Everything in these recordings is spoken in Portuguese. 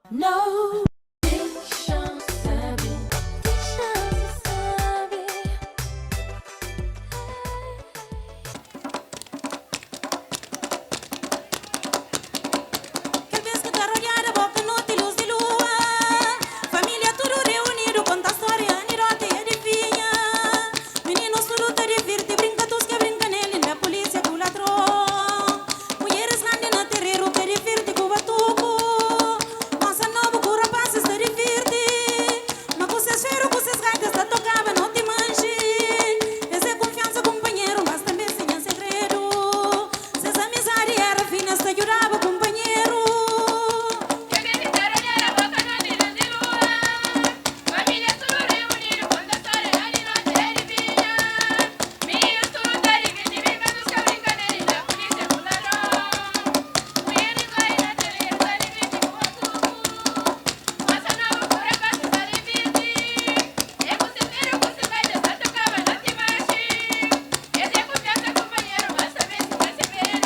No. Deixa saber, deixa saber. Quer vez que tá olhando a boca no luz de lua. Família tudo reunido, conta a história, anirote e adivinha. Meninos tudo te divirte, brinca tus que brinca nele, da polícia com o ladrão. Mulheres grandes no terreiro, te divirte com o batuco. Nossa novo com rapazes te divirte. Mas com seus ferros, com seus gaitas, te tocava, não te manche. Essa é confiança, companheiro, mas também sem segredo. Se essa amizade era fina, te ajudava, companheiro. Que visitar olhar a boca no luz de lua. Família tudo reunido, conta a história, animal te adivinha. Meninos tudo te divirte, brinca dos que brinca nele, da polícia com o ladrão. Mulheres aí na terreira, te divirte com o batuco. Nossa novo com rapazes, te divirte. É com seu filho, com seus gaitas, te tocava, não te manche. Essa é confiança, companheiro, mas também sem segredo.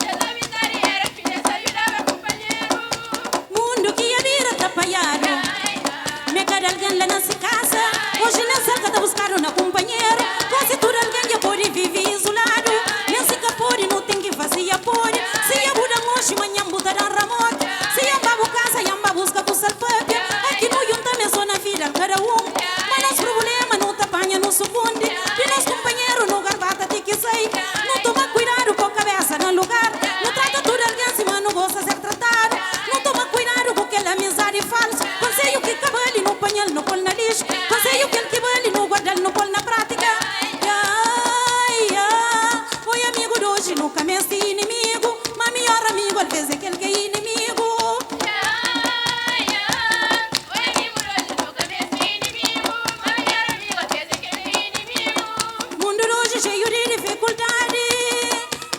Essa amizade era fina, te ajudava, companheiro. Mundo que ia vir atrapalhado. Me cada alguém lá nessa casa. Hoje nem saca tá buscando na companheiro. Quase tudo alguém já pode viver isolado. Nem se pode, não tem que fazer pode. Se a buda mochi, manhã buta da ramote. Se a babu casa, a busca com salpapia. Aqui no yunta me zona vida cada Mas nos problema não te apanha no sufunde. E nos companheiro no garbata tem que sair. Não toma cuidado com a cabeça no lugar. Não trata tudo alguém se mas não gosta de ser tratado. Não toma cuidado com aquela amizade falsa. Conselho que cabelo no panhal, no pôr na lixo. Conselho que cabelo no guardar, no pôr na prática. Oi amigo de hoje, nunca me esse inimigo. Mas melhor amigo, às vezes é aquele que é inimigo. Mundo de hoje cheio de dificuldade.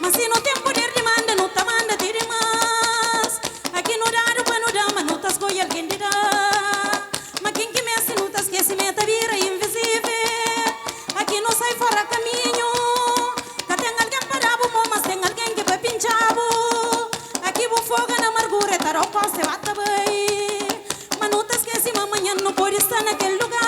Mas se não tem poder de manda, não te manda te demais. Aqui no dado para no dama, não te escolhe alguém de dar. Mas quem que mexe, não te esquece, meta vira invisível. Aqui não sai fora caminho. Cá tem alguém para mas tem alguém que vai pinchar. Aqui vou fogo na amargura, tarô posse bata bem. Mas não te esquece, amanhã não pode estar naquele lugar.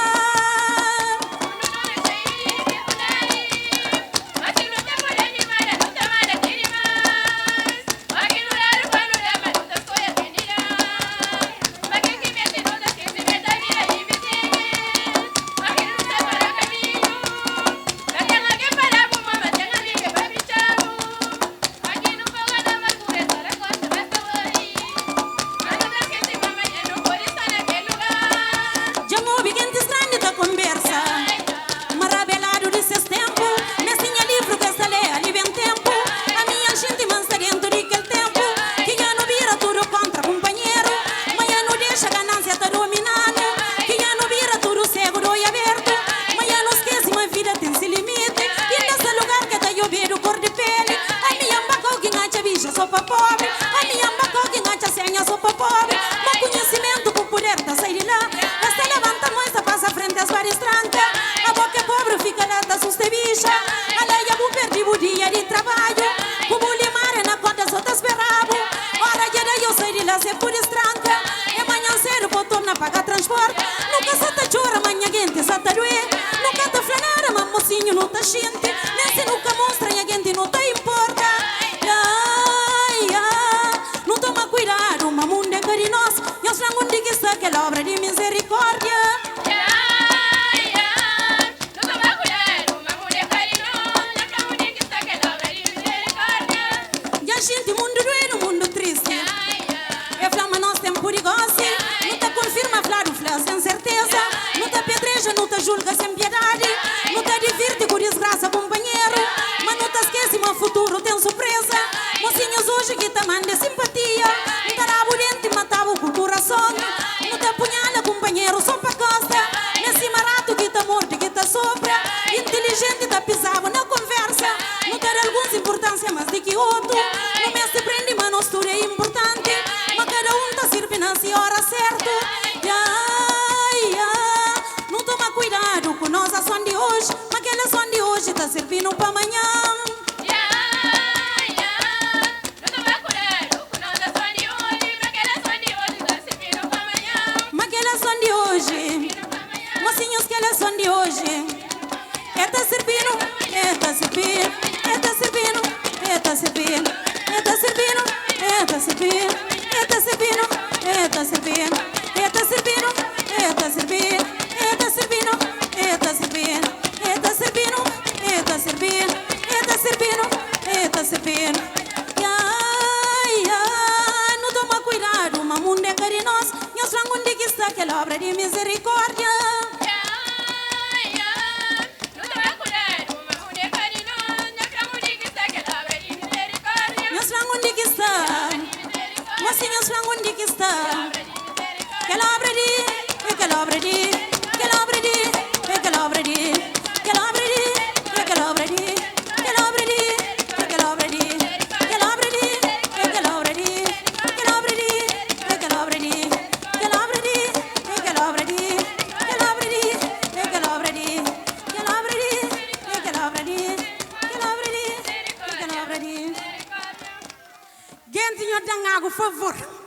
Jango bigente strani da conversa. Marabelado de seus tempos. Me sinha livro que esta lei ali vem tempo. A minha gente mansa dentro de aquele tempo. Que já não vira tudo contra companheiro. Mas já não deixa a ganância tá dominando. Que já não vira tudo seguro e aberto. Mas já não esquece, uma vida tem esse limite. E nesse lugar que tá llovido cor de pele. A minha bacau que engancha bicha, sou pra pobre. A minha bacau que engancha senha, sou pra pobre. Mas conhecimento com poder tá sair de lá. Esta levanta moça, passa frente às várias trancas. A boca é pobre, fica lá, tá susta bicha. A lei é perdi o dia de trabalho. Como limar na conta, só tá esperando. Hora de daí eu sair de lá, se por estranca. E manhã cedo, vou tornar pagar transporte. Nunca só tá chora, manhã gente, só tá doer. Nunca tá flanara, mas mocinho não tá xinte. Nem se nunca mostra, a gente não tá importa. Não toma cuidado, mas mundo é carinhoso. Eu sou um que está aquela obra de misericórdia. E a gente, mundo doido, mundo triste. É flama, nós temos perigoso. Não te confirma, flaro, flare sem certeza. Não te apedreja, não te julga sem piedade. Não te divirte com desgraça, companheiro. Mas não te esquece, meu futuro tem surpresa. Mocinhos hoje que te manda simpatia. Não te rabo dente, matava com o coração. Não te apunhala, companheiro, só pra costa. Nesse marato que te morte, que te sopra. Inteligente, te pisava na conversa. Não ter alguns importância, mas de que outro. Não me se prende, mas nosso tudo é importante. Mas cada tá sirve na hora certa. Não toma cuidado com nós. de hoje. Está servindo, está servindo, está servindo, está servindo, está servindo, está servindo, está servindo, está servindo, está servindo, está servindo, está servindo, está servindo, está servindo, está servindo, está servindo, está servindo. Não toma cuidado, mamundo é carinhoso. Eu sou um de que está aquela obra de misericórdia. Senhor, sua onde que está? Que ela abre de, que ela abre de, que ela abre de, que ela abre de, que ela abre de, que ela abre de, que ela abre de, que ela abre de, que ela abre de, que ela abre de, que ela abre de, que ela abre de, que ela abre de, que ela abre de, que ela abre de, que ela abre de, que ela abre de, que ela abre de, que ela abre de, que ela abre de. Gente, eu tenho algo, por favor.